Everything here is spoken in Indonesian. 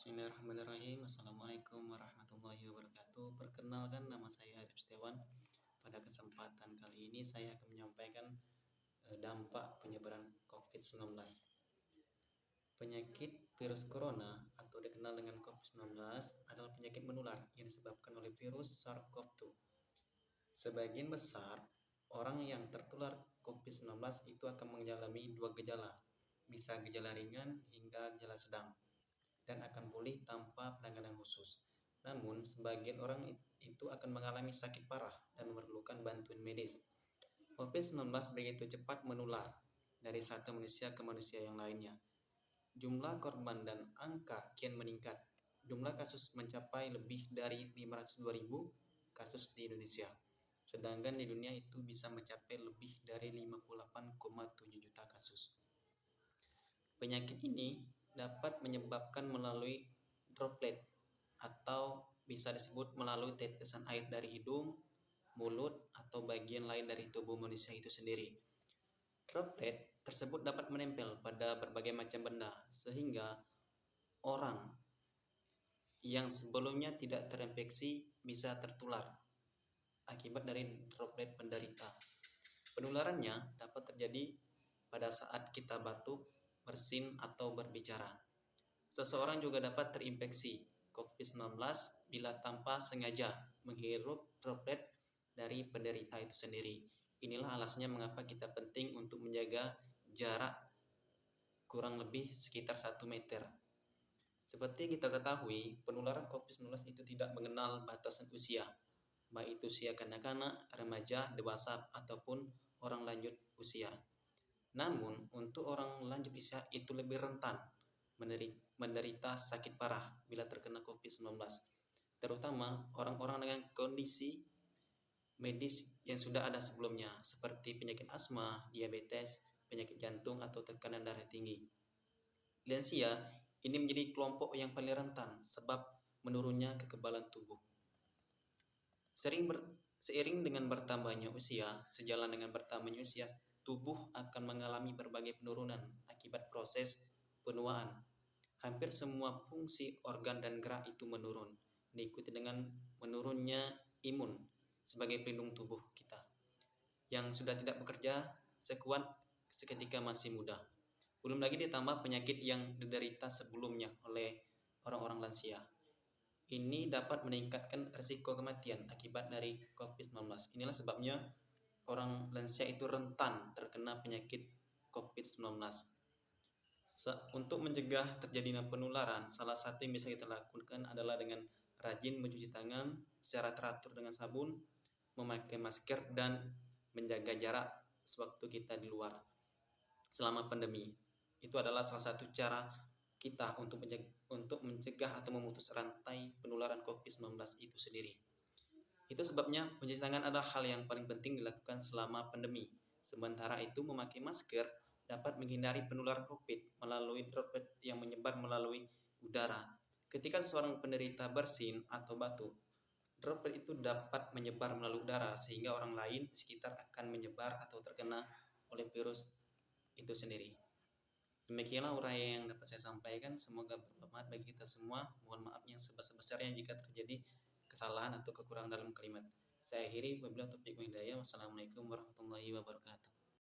Bismillahirrahmanirrahim. Assalamualaikum warahmatullahi wabarakatuh. Perkenalkan, nama saya Arif Setiawan. Pada kesempatan kali ini saya akan menyampaikan dampak penyebaran COVID-19. Penyakit virus corona atau dikenal dengan COVID-19 adalah penyakit menular yang disebabkan oleh virus SARS-CoV-2. Sebagian besar orang yang tertular COVID-19 itu akan mengalami dua gejala, bisa gejala ringan hingga gejala sedang, dan akan pulih tanpa penanganan khusus. Namun, sebagian orang itu akan mengalami sakit parah dan memerlukan bantuan medis. COVID-19 begitu cepat menular dari satu manusia ke manusia yang lainnya. Jumlah korban dan angka kian meningkat. Jumlah kasus mencapai lebih dari 502.000 kasus di Indonesia. Sedangkan di dunia itu bisa mencapai lebih dari 58,7 juta kasus. Penyakit ini dapat menyebabkan melalui droplet atau bisa disebut melalui tetesan air dari hidung, mulut, atau bagian lain dari tubuh manusia itu sendiri. Droplet tersebut dapat menempel pada berbagai macam benda sehingga orang yang sebelumnya tidak terinfeksi bisa tertular akibat dari droplet penderita. Penularannya dapat terjadi pada saat kita batuk, bersin, atau berbicara. Seseorang juga dapat terinfeksi COVID-19 bila tanpa sengaja menghirup droplet dari penderita itu sendiri. Inilah alasannya mengapa kita penting untuk menjaga jarak kurang lebih sekitar 1 meter. Seperti kita ketahui, penularan COVID-19 itu tidak mengenal batasan usia, baik itu usia kanak-kanak, remaja, dewasa, ataupun orang lanjut usia. Namun, untuk orang lanjut usia itu lebih rentan menderita sakit parah bila terkena COVID-19, terutama orang-orang dengan kondisi medis yang sudah ada sebelumnya, seperti penyakit asma, diabetes, penyakit jantung, atau tekanan darah tinggi. Lansia ini menjadi kelompok yang paling rentan sebab menurunnya kekebalan tubuh. Seiring dengan bertambahnya usia, sejalan dengan bertambahnya usia, tubuh akan mengalami berbagai penurunan akibat proses penuaan. Hampir semua fungsi organ dan gerak itu menurun, diikuti dengan menurunnya imun sebagai pelindung tubuh kita yang sudah tidak bekerja sekuat seketika masih muda. Belum lagi ditambah penyakit yang diderita sebelumnya oleh orang-orang lansia. Ini dapat meningkatkan risiko kematian akibat dari COVID-19. Inilah sebabnya orang lansia itu rentan terkena penyakit COVID-19. Untuk mencegah terjadinya penularan, salah satu yang bisa kita lakukan adalah dengan rajin mencuci tangan secara teratur dengan sabun, memakai masker, dan menjaga jarak sewaktu kita di luar selama pandemi. Itu adalah salah satu cara kita untuk mencegah atau memutus rantai penularan COVID-19 itu sendiri. Itu sebabnya mencuci tangan adalah hal yang paling penting dilakukan selama pandemi. Sementara itu, memakai masker dapat menghindari penularan COVID melalui droplet yang menyebar melalui udara. Ketika seorang penderita bersin atau batuk, droplet itu dapat menyebar melalui udara sehingga orang lain di sekitar akan menyebar atau terkena oleh virus itu sendiri. Demikianlah uraian yang dapat saya sampaikan. Semoga bermanfaat bagi kita semua. Mohon maaf yang sebesar-besarnya jika terjadi kesalahan atau kekurangan dalam kalimat. Saya akhiri, wabillahi taufiq wal hidayah. Wassalamualaikum warahmatullahi wabarakatuh.